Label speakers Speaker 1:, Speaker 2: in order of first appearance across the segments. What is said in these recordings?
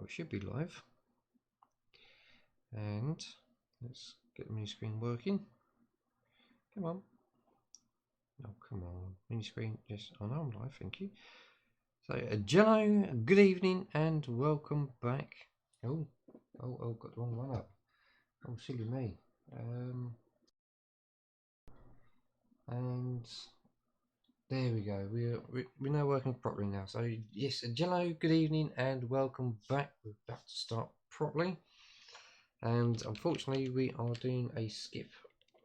Speaker 1: we should be live. And let's get the mini screen working. Come on. Oh, come on. Mini screen. Yes, I know I'm live. Thank you. So, Jello, good evening and welcome back. Oh, got the wrong one up. Oh, silly me. And there we go. We're now working properly now. So, yes, Jello, good evening and welcome back. We're about to start properly. And unfortunately, we are doing a skip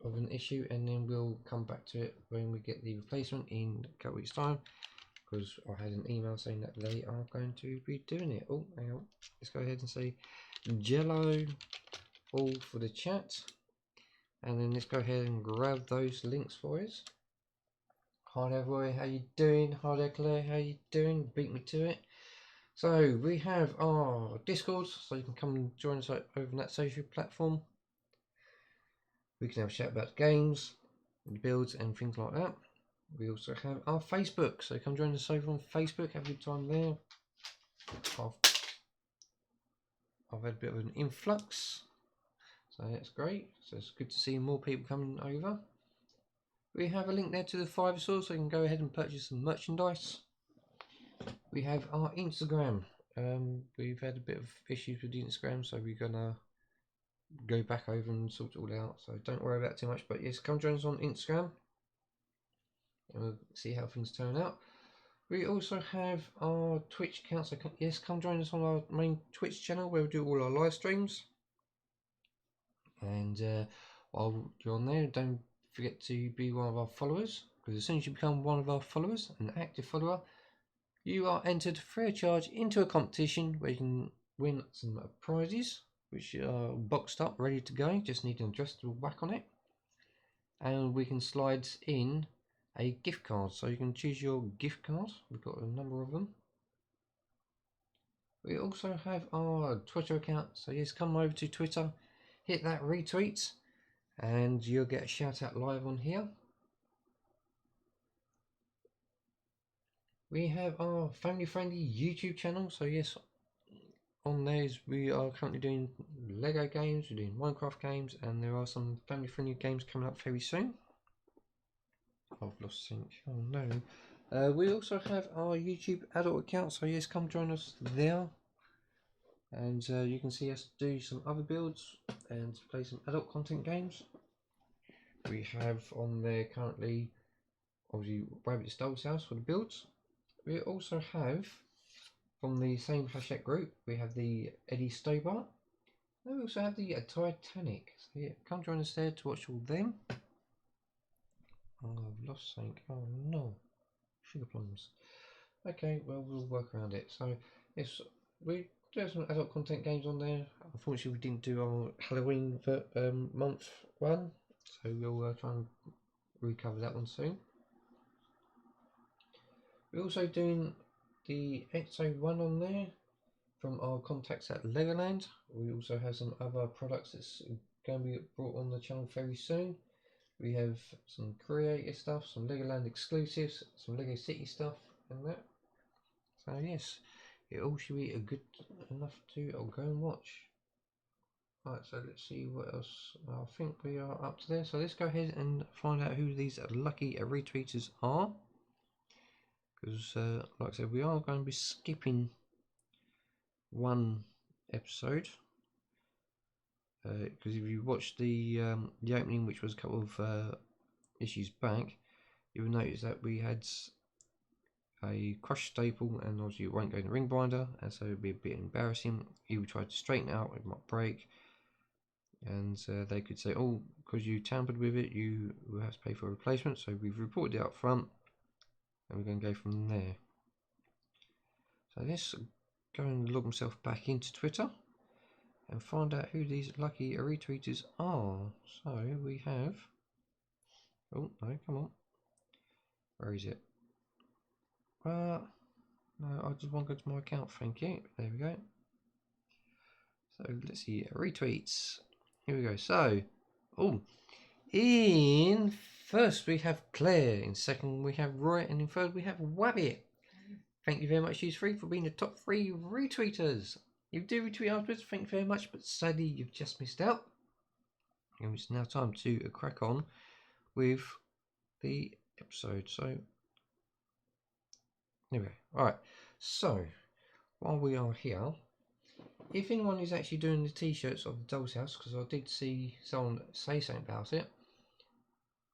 Speaker 1: of an issue, and then we'll come back to it when we get the replacement in a couple weeks' time. Because I had an email saying that they are going to be doing it. Oh, hang on. Let's go ahead and say Jello all for the chat. And then let's go ahead and grab those links for us. Hi there, Roy. How you doing? Hi there, Claire. How you doing? Beat me to it. So we have our Discord, so you can come and join us over that social platform. We can have a chat about games, builds, and things like that. We also have our Facebook, so come join us over on Facebook. Have a good time there. I've had a bit of an influx, so that's great. So it's good to see more people coming over. We have a link there to the Fiverr store, so you can go ahead and purchase some merchandise. We have our Instagram. We've had a bit of issues with the Instagram, so we're gonna go back over and sort it all out. So don't worry about it too much. But yes, come join us on Instagram, and we'll see how things turn out. We also have our Twitch account. So yes, come join us on our main Twitch channel where we do all our live streams. And while you're on there, don't forget to be one of our followers, because as soon as you become one of our followers, an active follower, you are entered free of charge into a competition where you can win some prizes, which are boxed up, ready to go. Just need an adjustable whack on it. And we can slide in a gift card. So you can choose your gift card. We've got a number of them. We also have our Twitter account. So yes, come over to Twitter, hit that retweet, and you'll get a shout out live on here. We have our family friendly YouTube channel. So yes, on those we are currently doing Lego games, we're doing Minecraft games, and there are some family friendly games coming up very soon. I've lost sync. Oh no. We also have our YouTube adult account, so yes, come join us there. And you can see us do some other builds and play some adult content games. We have on there currently, obviously, Rabbit's Doll's House for the builds. We also have, from the same Hachette group, we have the Eddie Stobart. And we also have the Titanic. So yeah, come join us there to watch all them. Oh, I've lost sync. Oh no. Sugar plums. Okay, well, we'll work around it. So, yes, we do have some adult content games on there. Unfortunately, we didn't do our Halloween month one, so we'll try and recover that one soon. We're also doing the XO1 on there from our contacts at Legoland. We also have some other products that's going to be brought on the channel very soon. We have some creative stuff, some Legoland exclusives, some Lego City stuff, and that. So yes, it all should be a good enough to go and watch. Right, so let's see what else. I think we are up to there. So let's go ahead and find out who these lucky retweeters are. Because, like I said, we are going to be skipping one episode. Because if you watched the opening, which was a couple of issues back, you will notice that we had a crushed staple, and obviously it won't go in the ring binder, and so it would be a bit embarrassing. You tried to straighten it out, it might break, and they could say, oh, because you tampered with it, you will have to pay for a replacement. So we've reported it up front, and we're going to go from there. So let's go and log myself back into Twitter and find out who these lucky retweeters are. So we have, oh no, come on, where is it? No, I just want to go to my account, thank you. There we go. So let's see, retweets. Here we go. So, in first we have Claire, in second we have Roy, and in third we have Wabbit. Thank you very much, you three, for being the top 3 retweeters. If you do retweet afterwards, thank you very much, but sadly you've just missed out. And it's now time to crack on with the episode. So, anyway, alright, so while we are here, if anyone is actually doing the t-shirts of the Doll's House, because I did see someone say something about it,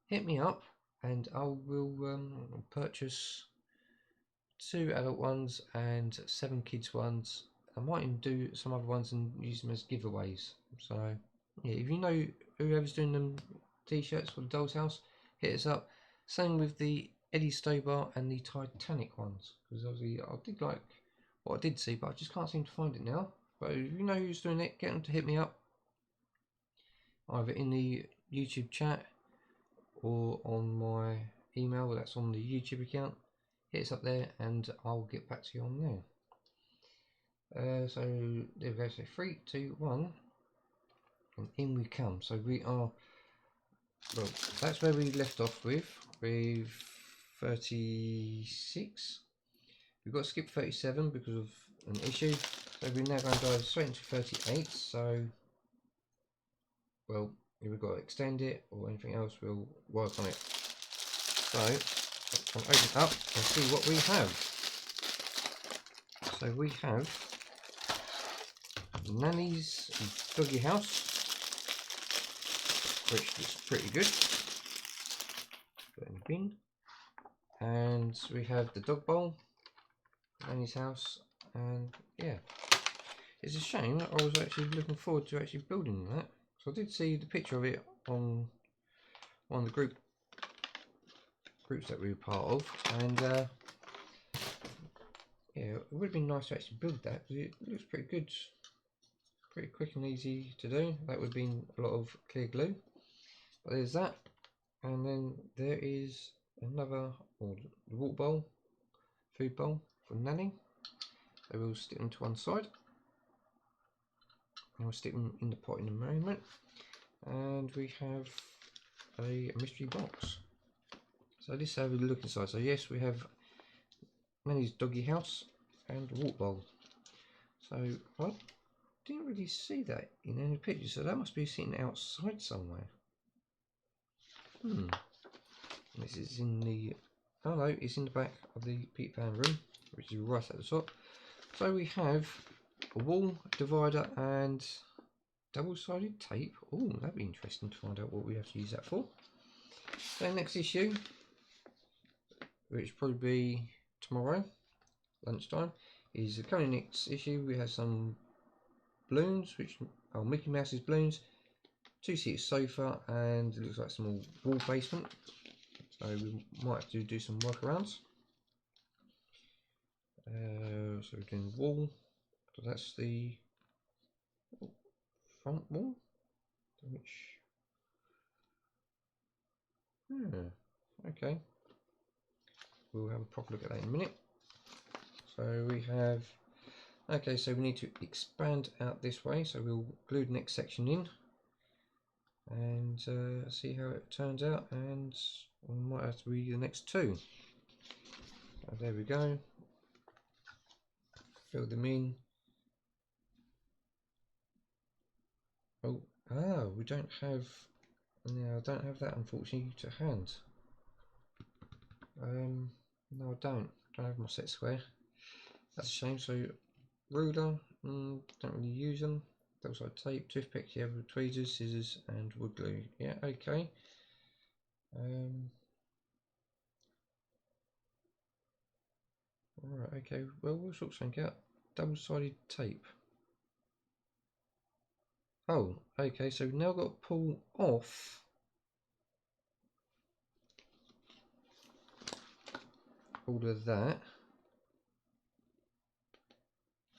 Speaker 1: hit me up and I will purchase 2 adult ones and 7 kids ones. I might even do some other ones and use them as giveaways. So yeah, if you know whoever's doing them t-shirts for the Doll's House, hit us up. Same with the Eddie Stobar and the Titanic ones, because obviously I did like what I did see, but I just can't seem to find it now. But if you know who's doing it, get them to hit me up, either in the YouTube chat or on my email that's on the YouTube account. Hit us up there and I'll get back to you on there. So there we go. So 3, 2, 1, and in we come. So we are, well, that's where we left off with 36. We've got to skip 37 because of an issue. So we're now going to dive straight into 38. So, well, if we've got to extend it or anything else, we'll work on it. So I'll open up and see what we have. So we have Nanny's Doggy House, which looks pretty good. Put it in the bin. And we have the dog bowl, Nanny's house, and yeah. It's a shame that I was actually looking forward to actually building that. So I did see the picture of it on one of the groups that we were part of, and yeah, it would have been nice to actually build that because it looks pretty good, pretty quick and easy to do. That would have been a lot of clear glue. But there's that, and then there is another, or the water bowl, food bowl from Nanny. So we'll stick them to one side. And we'll stick them in the pot in a moment. And we have a mystery box. So let's have a look inside. So yes, we have Nanny's Doggy House and water bowl. So I didn't really see that in any pictures. So that must be sitting outside somewhere. This is in the, oh no, it's in the back of the Peter Pan room, which is right at the top. So we have a wall divider and double-sided tape. Oh, that'd be interesting to find out what we have to use that for. Then next issue, which will probably be tomorrow lunchtime, is the coming next issue. We have some balloons, which are Mickey Mouse's balloons, 2-seater sofa, and it looks like some wall basement. So we might have to do some workarounds. So we're doing wall. So that's the front wall. Which, okay. We'll have a proper look at that in a minute. So we have, okay, so we need to expand out this way. So we'll glue the next section in and see how it turns out, and we might have to read the next 2. So there we go. Fill them in. Oh, we don't have, no, I don't have that unfortunately to hand. No, I don't have my set square. That's a shame. So ruler, don't really use them. Double-sided tape, toothpick, yeah, with tweezers, scissors, and wood glue. Yeah, okay. Alright, okay. Well, we'll sort something out. Double-sided tape. Oh, okay. So we've now got to pull off all of that.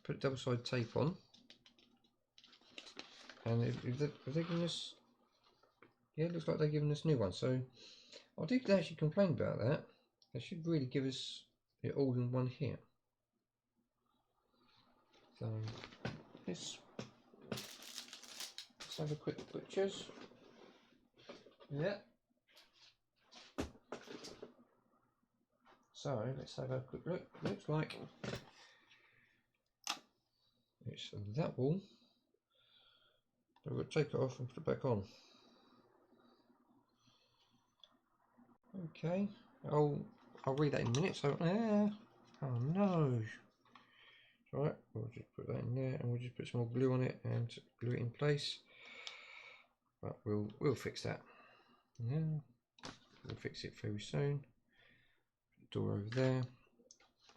Speaker 1: Put double-sided tape on. And if they're giving us, yeah, it looks like they're giving us new ones. So I did actually complain about that. They should really give us it all in one here. So let's have a quick butchers. Yeah. So let's have a quick look. Looks like it so that wall, I've got to take it off and put it back on. Okay, I'll read that in a minute. So, oh no. Right, we'll just put that in there, and we'll just put some more glue on it and glue it in place. But we'll fix that. Yeah, we'll fix it very soon. Door over there,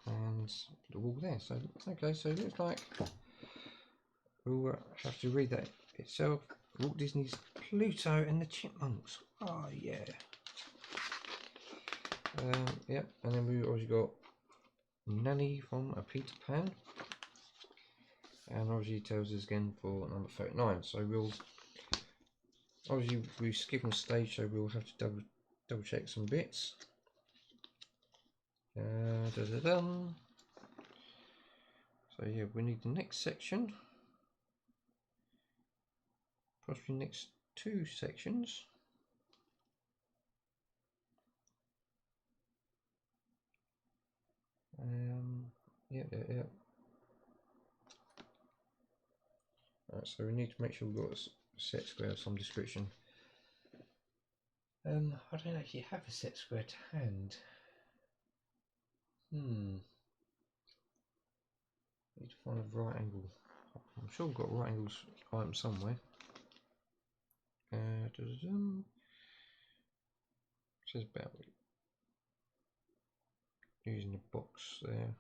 Speaker 1: and the wall there. So okay, so it looks like we'll have to read that itself. Walt Disney's Pluto and the Chipmunks. Oh yeah. Yep, and then we also got Nanny from a Peter Pan, and obviously it tells us again for number 39. So we'll obviously we're skipping stage, so we'll have to double check some bits. So yeah, we need the next section, possibly next 2 sections. Yeah. Right, so we need to make sure we've got a set square of some description. I don't actually have a set square to hand. Need to find a right angle. I'm sure we've got right angles item somewhere. Says about using the box there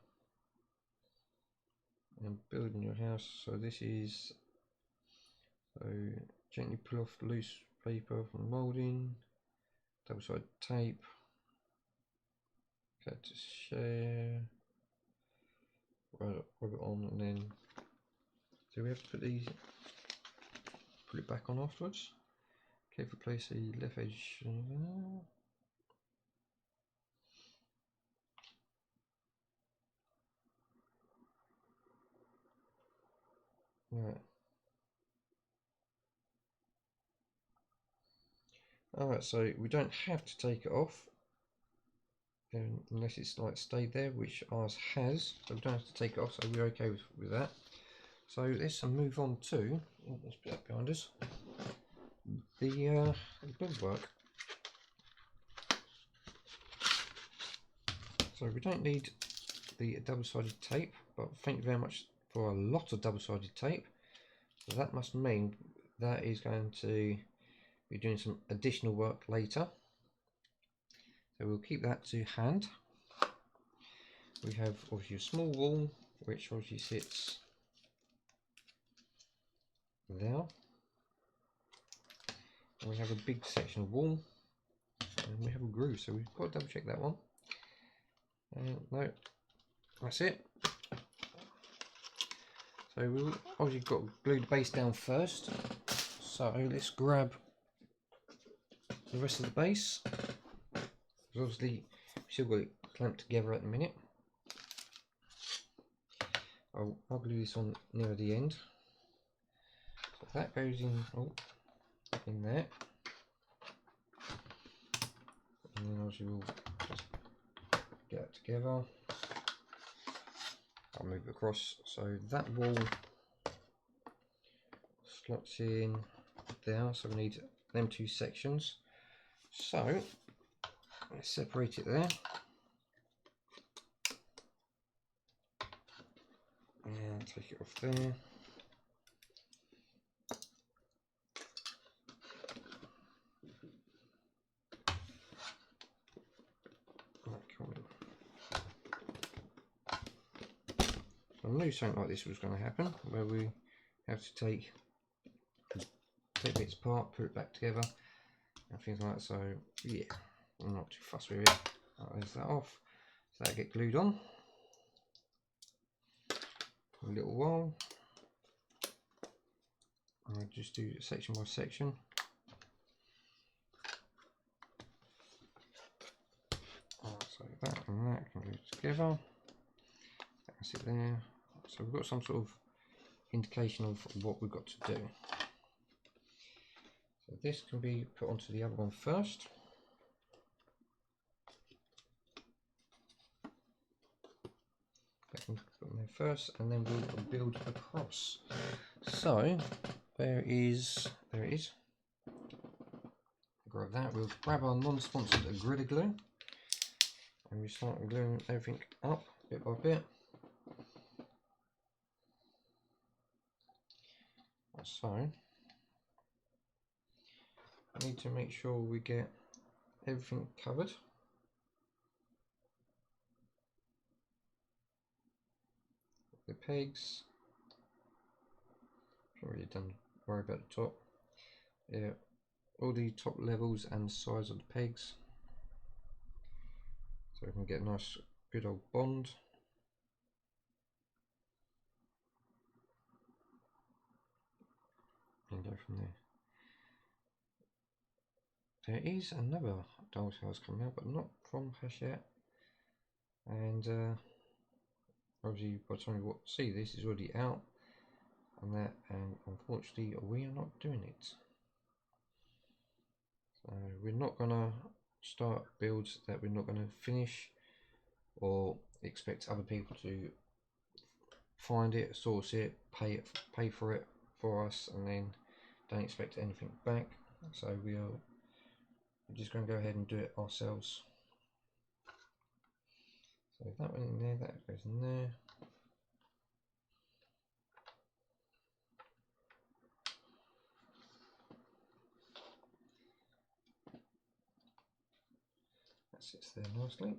Speaker 1: and building your house. So this is, so gently pull off the loose paper from moulding, double-sided tape, cut to share, rub it on, and then do we have to put it back on afterwards? Carefully place the left edge. Right. Alright, so we don't have to take it off unless it's like stayed there, which ours has, so we don't have to take it off, so we're okay with that. So let's move on to, let's put that behind us, the build work. So we don't need the double-sided tape, but thank you very much for a lot of double-sided tape. So that must mean that is going to be doing some additional work later. So we'll keep that to hand. We have obviously a small wall, which obviously sits there. And we have a big section of wall, and we have a groove, so we've got to double check that one. No, that's it. So we've obviously got to glue the base down first. So let's grab the rest of the base. Because obviously we've still got it clamped together at the minute. I'll glue this on near the end. So that goes in, in there. And then obviously we'll just get it together. I'll move it across, so that wall slots in there, so we need them 2 sections. So let's separate it there, and take it off there. I knew something like this was going to happen, where we have to take bits apart, put it back together, and things like that. So yeah, I'm not too fussed with it. There's that off, so that'll get glued on for a little while. I'll just do it section by section. So that and that can go together. That's it there. So we've got some sort of indication of what we've got to do. So this can be put onto the other one first. That can put there first, and then we'll build across. So there it is. Grab that. We'll grab our non-sponsored Gorilla Glue, and we start gluing everything up bit by bit. So I need to make sure we get everything covered. The pegs. Not really done. Worry about the top. Yeah, all the top levels and size of the pegs, so we can get a nice, good old bond. And go from there. There is another doll's house coming out, but not from Hachette. And obviously, by the time you see this, is already out, and that, and unfortunately, we are not doing it. So we're not gonna start builds that we're not gonna finish, or expect other people to find it, source it, pay for it for us, and then don't expect anything back. So we're just going to go ahead and do it ourselves. So that went in there, that goes in there. That sits there nicely.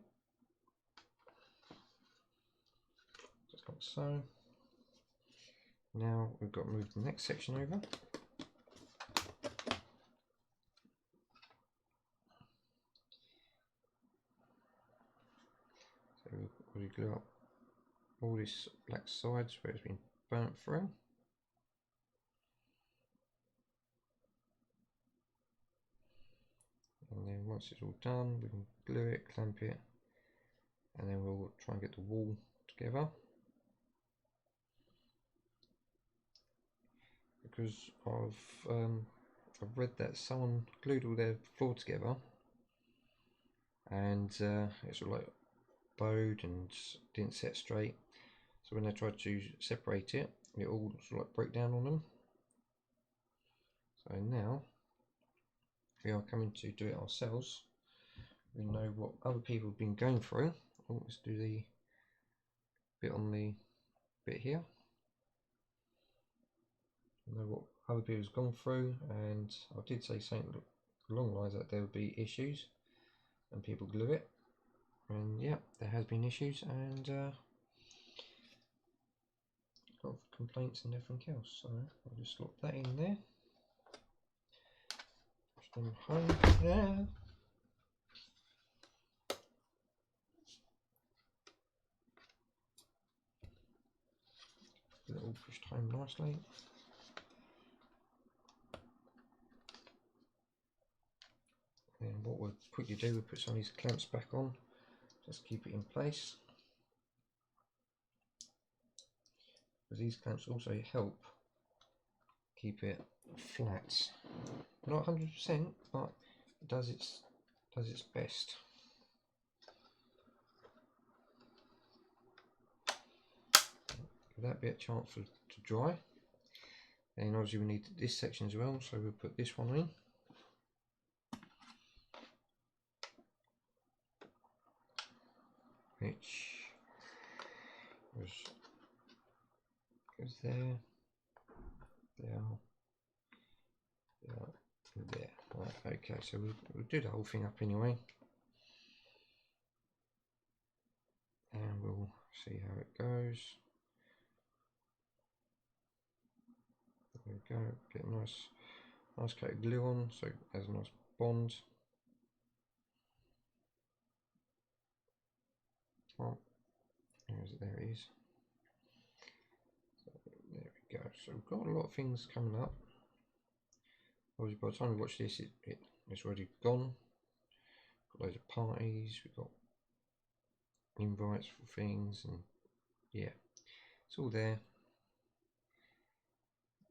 Speaker 1: Just like so. Now we've got to move the next section over. So we glue up all this black sides where it's been burnt through. And then once it's all done, we can glue it, clamp it, and then we'll try and get the wall together. Because I've read that someone glued all their floor together, and it's sort of like bowed and didn't set straight. So when they tried to separate it, it all sort of like broke down on them. So now we are coming to do it ourselves. We know what other people have been going through. Oh, let's do the bit on the bit here. We know what other people have gone through, and I did say something along the lines that there would be issues and people glue it, and yeah, there has been issues, and a lot of complaints and everything else. So I'll just slot that in there. Push them home there. Get it all pushed home nicely. And what we'll quickly do, we'll put some of these clamps back on, just keep it in place. Because these clamps also help keep it flat. Not 100%, but it does its best. Give that bit a chance to dry. And obviously we need this section as well, so we'll put this one in. Which goes there, there. Right, okay, so we'll do the whole thing up anyway, and we'll see how it goes. There we go. Get a nice coat of glue on, so it has a nice bond. Oh, there it is. So there we go. So we've got a lot of things coming up. Obviously, by the time we watch this, it's already gone. Got loads of parties. We've got invites for things, and yeah, it's all there.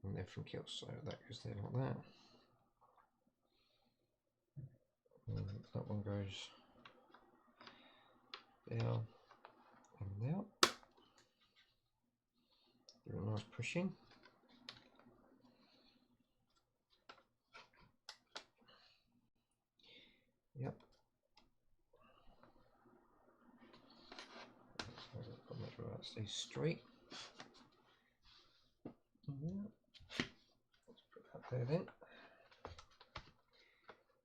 Speaker 1: And everything else, so that goes there like that. And that one goes there and there. Give it a nice push in. Yep. So I've got to make sure that stays straight. Yeah. Let's put that there then.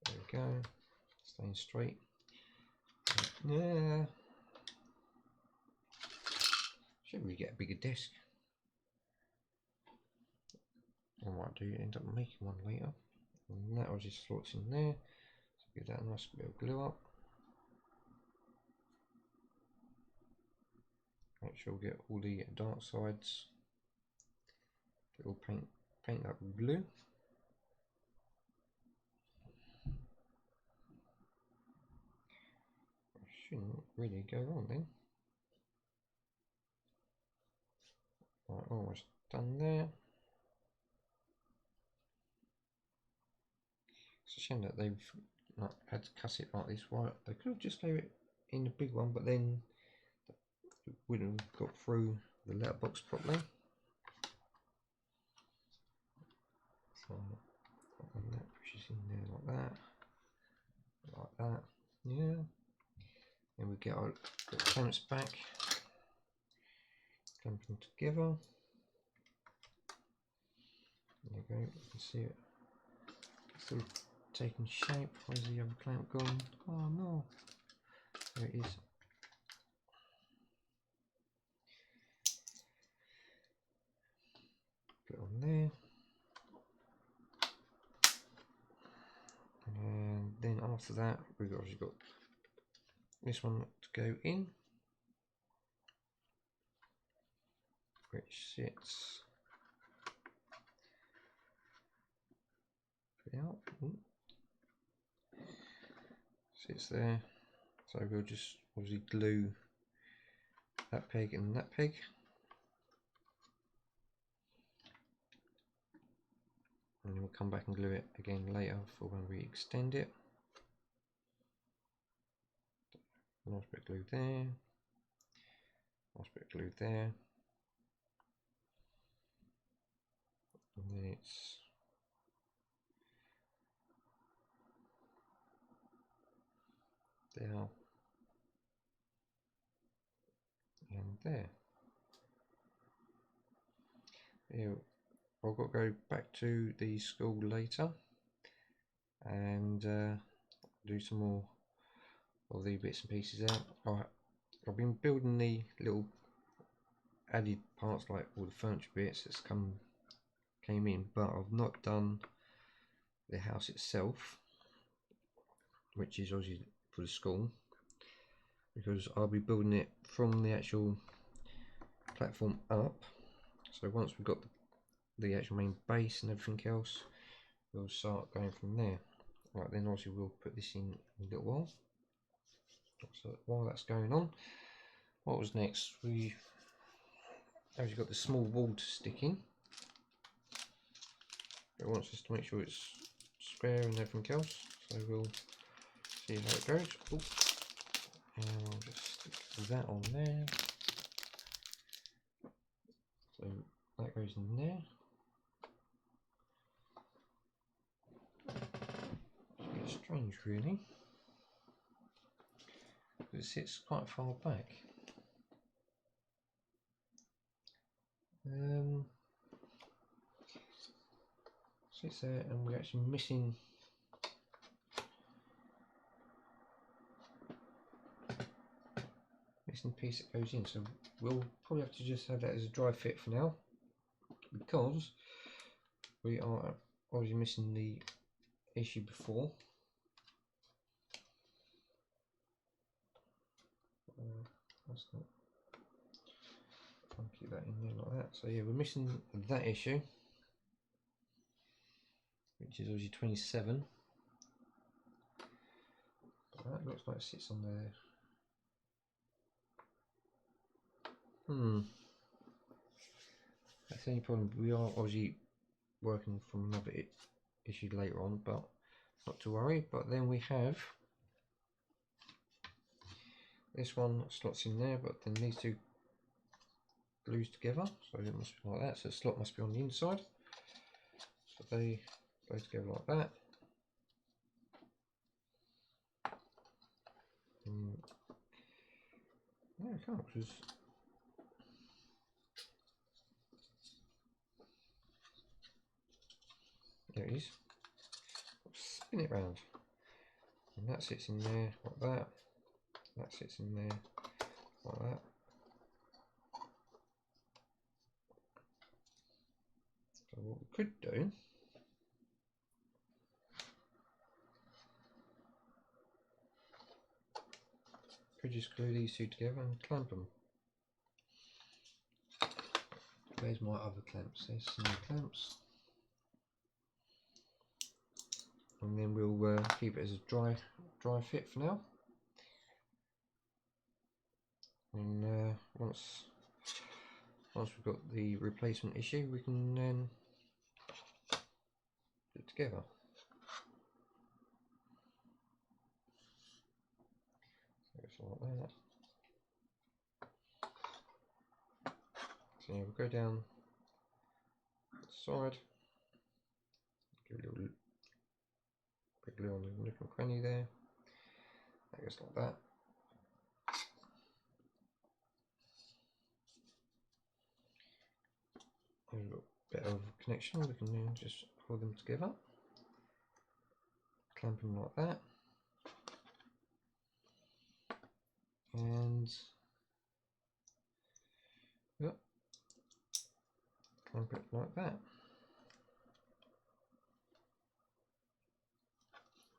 Speaker 1: There we go. Staying straight. Yeah. Should we get a bigger desk? I might do end up making one later. And that will just slots in there. So give that a nice bit of glue up. Make sure we get all the dark sides. Little paint that with blue. Shouldn't really go wrong then. Right, almost done there. It's a shame that they've not had to cut it like this. Why they could have just gave it in the big one, but then it wouldn't have got through the letterbox properly. So and that pushes in there like that, yeah. Then we get our little clamps back, clamp them together. There you go, you can see it still taking shape. Where's the other clamp gone? Oh no, there it is. Put it on there. And then after that, we've obviously got this one to go in, which sits out, sits there. So we'll just obviously glue that peg and that peg. And then we'll come back and glue it again later for when we extend it. Nice bit of glue there. Nice bit of glue there. And then it's there and there. Yeah, I've got to go back to the school later and do some more of the bits and pieces out. I've been building the little added parts like all the furniture bits that's came in, but I've not done the house itself, which is obviously for the school, because I'll be building it from the actual platform up. So once we've got the actual main base and everything else, we'll start going from there. Right, then obviously we'll put this in a little while. So while that's going on, what was next? We actually got the small wall to stick in. It wants us to make sure it's square and everything else, so we'll see how it goes. Ooh. And I'll just stick that on there. So that goes in there. It's a bit strange really, because it sits quite far back. Sits there, and we're actually missing piece that goes in, so we'll probably have to just have that as a dry fit for now, because we are obviously missing the issue before. That's not. I'll keep that in there like that. So yeah, we're missing that issue, which is obviously 27. But that looks like it sits on there. That's the only problem. We are obviously working from another issue later on, but not to worry. But then we have this one slots in there, but then these two glues together, so it must be like that. So the slot must be on the inside. So they go together like that. No, I can't, because there it is. Spin it round, and that sits in there like that. That sits in there like that. So what we could do, could just glue these two together and clamp them. There's my other clamps. There's some clamps, and then we'll keep it as a dry fit for now. And once we've got the replacement issue, we can then put it together. So it's like that. So yeah, we'll go down the side, give a little bit of glue on the nook and cranny there. That goes like that. There's a little bit of connection, we can then just hold them together, clamp them like that, and yep, clamp it like that.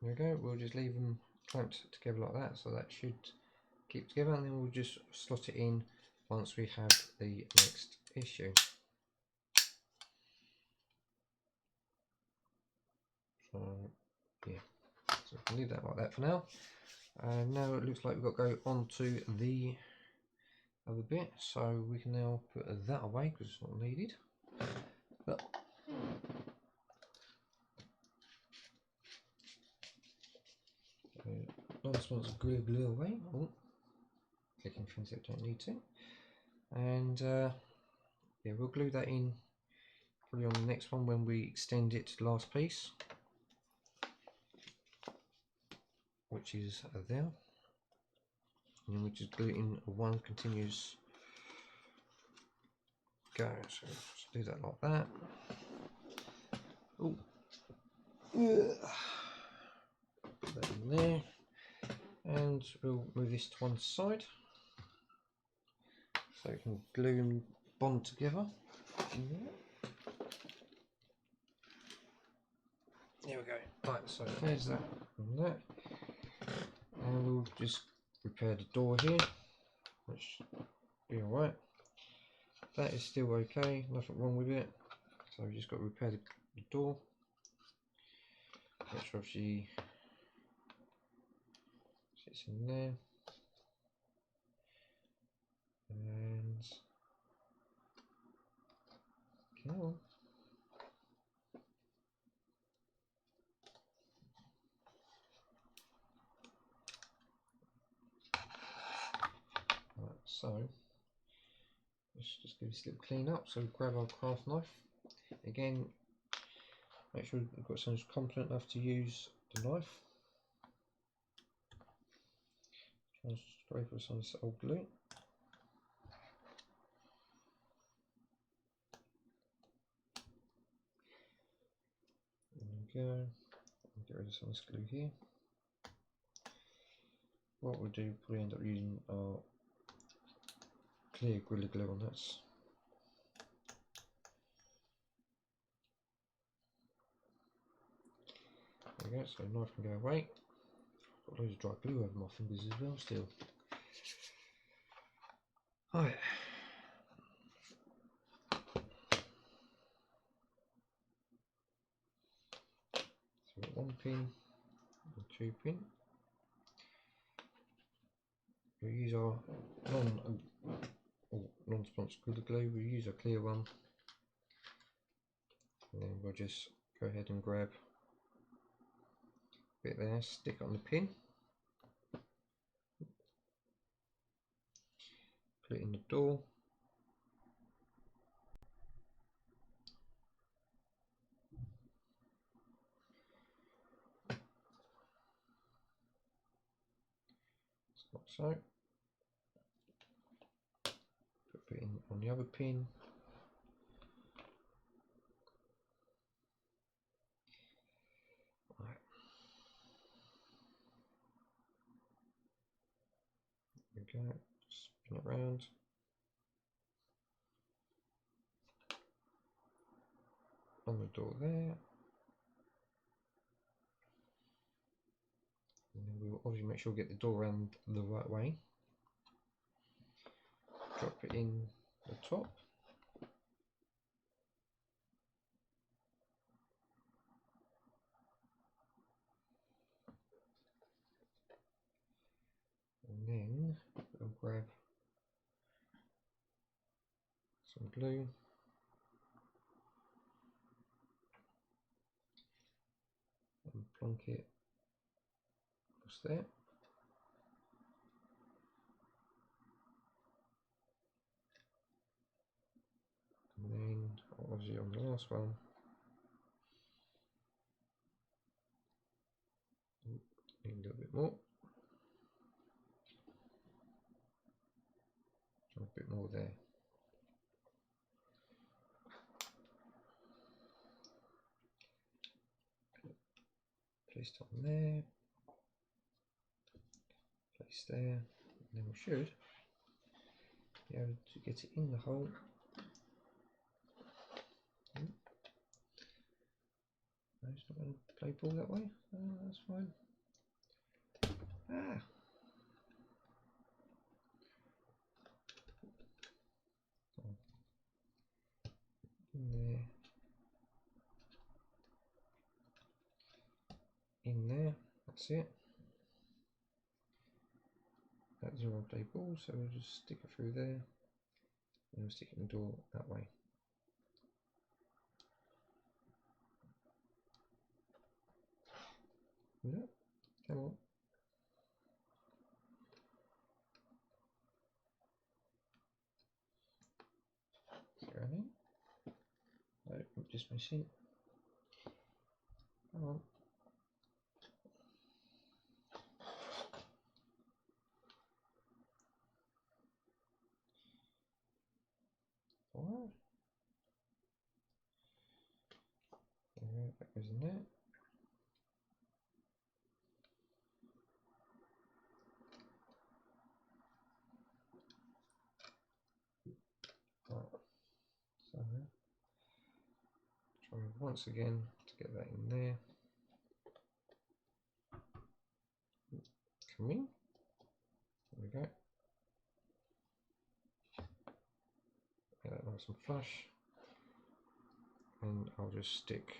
Speaker 1: There we go, we'll just leave them clamped together like that, so that should keep together, and then we'll just slot it in once we have the next issue. So yeah, so we can leave that like that for now. And now it looks like we've got to go on to the other bit, so we can now put that away because it's not needed. But non-responsive glue away. Oh, clicking things that don't need to. And yeah, we'll glue that in probably on the next one when we extend it to the last piece, which is there. And then we just glue it in one continuous go. So just do that like that. Oh, put that in there, and we'll move this to one side so it can glue and bond together. There we go. Right, so there's that and that, and we'll just repair the door here, which should be alright. That is still okay, nothing wrong with it, so we just got to repair the door, which obviously sits in there, and come on. Right, so let's just give this a little clean up. So we grab our craft knife again. Make sure you've got someone who's competent enough to use the knife. Try and spray for some of this old glue. There we go. Get rid of some of this glue here. What we'll do, probably end up using our clear Gorilla Glue on that. There we go, so the knife can go away. Got loads of dry glue over my fingers as well still. Right. So we've got 1 pin and 2 pin. We'll use our non-sponsored Gorilla Glue, we'll use our clear one. And then we'll just go ahead and grab a bit there, stick it on the pin. Put it in the door, like so. Put a bit in on the other pin. Right. There we go. Spin it round. On the door there. And then we'll obviously make sure we get the door around the right way. Drop it in the top. And then we'll grab some glue. And plonk it across there. And then obviously on the last one, need a little bit more. A bit more there. Place it on there. Place there. And then we should be able to get it in the hole. No, it's not going to play ball that way. That's fine. Ah! In there. In there. That's it. That doesn't want to play ball, so we'll just stick it through there. And we'll stick it in the door that way. Yeah, come on. Running. No, I'm just missing. Come on. Alright. There, that goes in there. Right. So try once again to get that in there. Come in. There we go. Get that nice and flush. And I'll just stick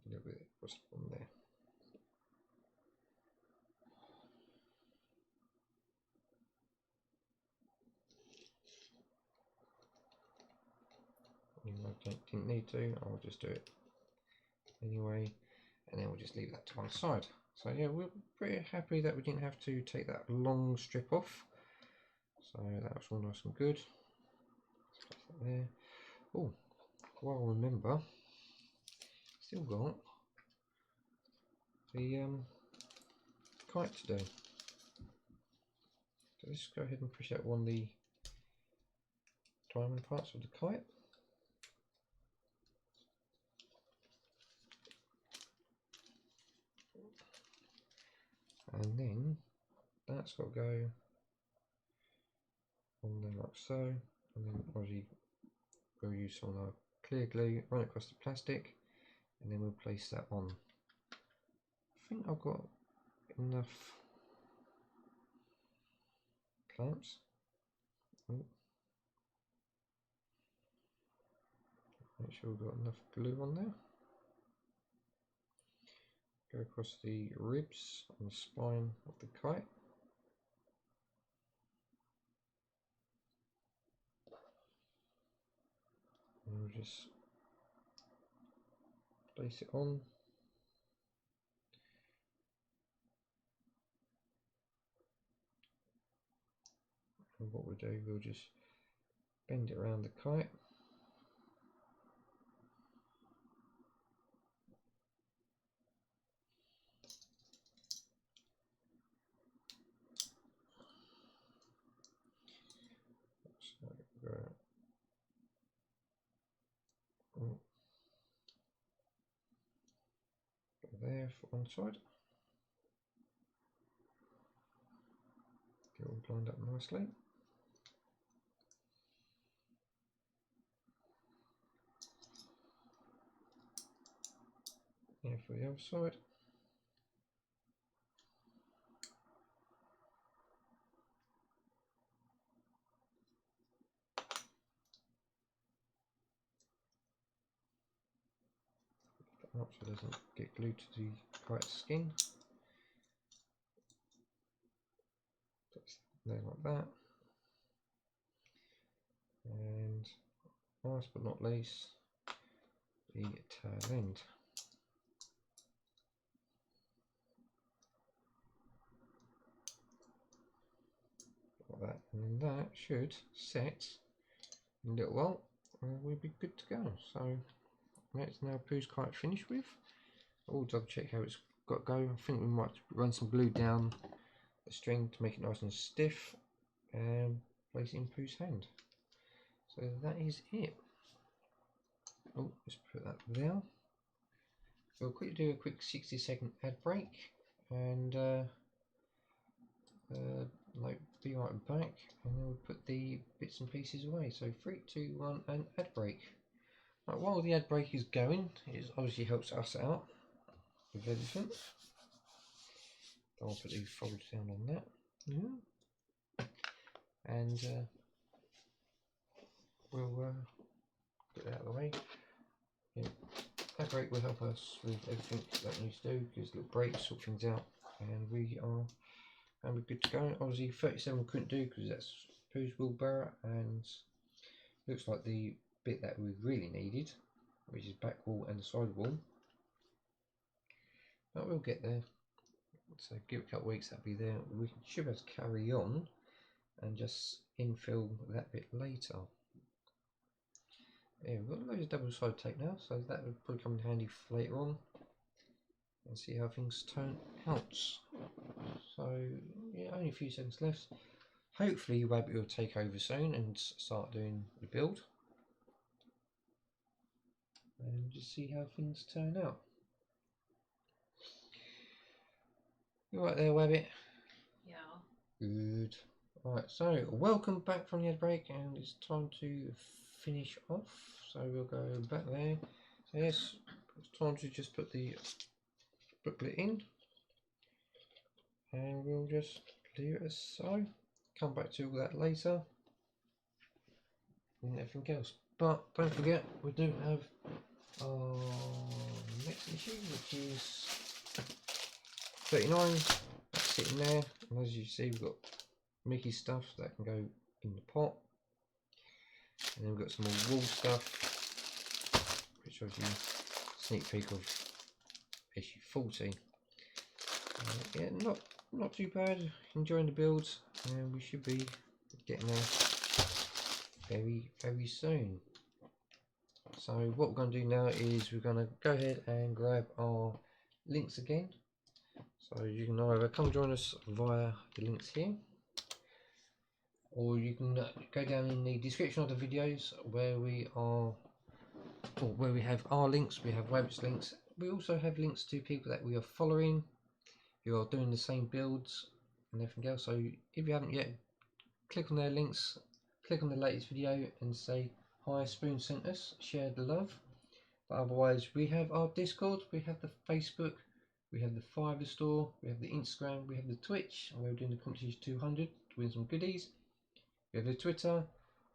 Speaker 1: a little bit on there. I didn't need to, I'll just do it anyway, and then we'll just leave that to one side. So yeah, we're pretty happy that we didn't have to take that long strip off. So that was all nice and good. Place that there. Oh, well, remember, still got the kite to do. So let's go ahead and push out one of the diamond parts of the kite. And then that's got to go on there like so, and then obviously we'll use some of our clear glue, run it across the plastic, and then we'll place that on. I think I've got enough clamps. Make sure we've got enough glue on there. Go across the ribs and the spine of the kite. And we'll just place it on. And what we'll do, we'll just bend it around the kite. one side. Get it all lined up nicely. Here for the other side. Up so it doesn't get glued to the right skin. That's there like that. And last but not least, the tail end. Like that, and then that should set in a little while, and we'll be good to go. So that's now Pooh's quite finished with. I'll double check how it's got to go. I think we might run some glue down the string to make it nice and stiff and place it in Pooh's hand. So that is it. Oh, let's put that there. We'll quickly do a quick 60-second ad break and like be right back, and then we'll put the bits and pieces away. So 3, 2, 1 and ad break. Right, while the ad break is going, it obviously helps us out with everything. I'll put these folders down on that. And we'll get that out of the way. Yeah. Ad break will help us with everything that we need to do, because little breaks, sort things out, and we are good to go. Obviously 37 we couldn't do because that's Pooh's wheelbarrow, and looks like the bit that we really needed, which is back wall and the side wall, but we'll get there. So give it a couple of weeks, that'll be there. We should be able to carry on and just infill that bit later. Yeah, we've got loads of double side tape now, so that would probably come in handy for later on and see how things turn out. So yeah, only a few seconds left. Hopefully Rabbit will take over soon and start doing the build, and just see how things turn out. You right there, Rabbit?
Speaker 2: Yeah.
Speaker 1: Good. Right, so welcome back from the ad break, and it's time to finish off. So we'll go back there. So yes, it's time to just put the booklet in, and we'll just leave it as so. Come back to all that later and everything else. But don't forget, we do have our next issue, which is 39. That's sitting there, and as you see, we've got Mickey stuff that can go in the pot, and then we've got some more wall stuff, which shows you a sneak peek of issue 40. Yeah, not too bad. Enjoying the builds, and we should be getting there very soon. So what we're going to do now is we're going to go ahead and grab our links again. So you can either come join us via the links here, or you can go down in the description of the videos where we are, or where we have our links. We have Rabbit's links. We also have links to people that we are following who are doing the same builds and everything else. So if you haven't yet, click on their links, click on the latest video and say hi, Spoon sent us, share the love. But otherwise, we have our Discord, we have the Facebook, we have the Fiverr store, we have the Instagram, we have the Twitch, and we're doing the competition 200 to win some goodies. We have the Twitter,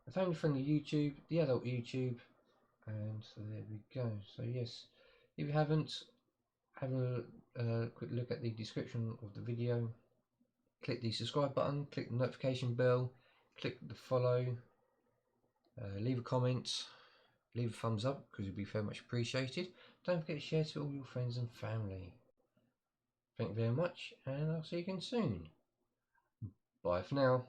Speaker 1: the family friendly YouTube, the adult YouTube, and so there we go. So yes, if you haven't, have a quick look at the description of the video, click the subscribe button, click the notification bell, click the follow, leave a comment, leave a thumbs up because it would be very much appreciated. Don't forget to share to all your friends and family. Thank you very much, and I'll see you again soon. Bye for now.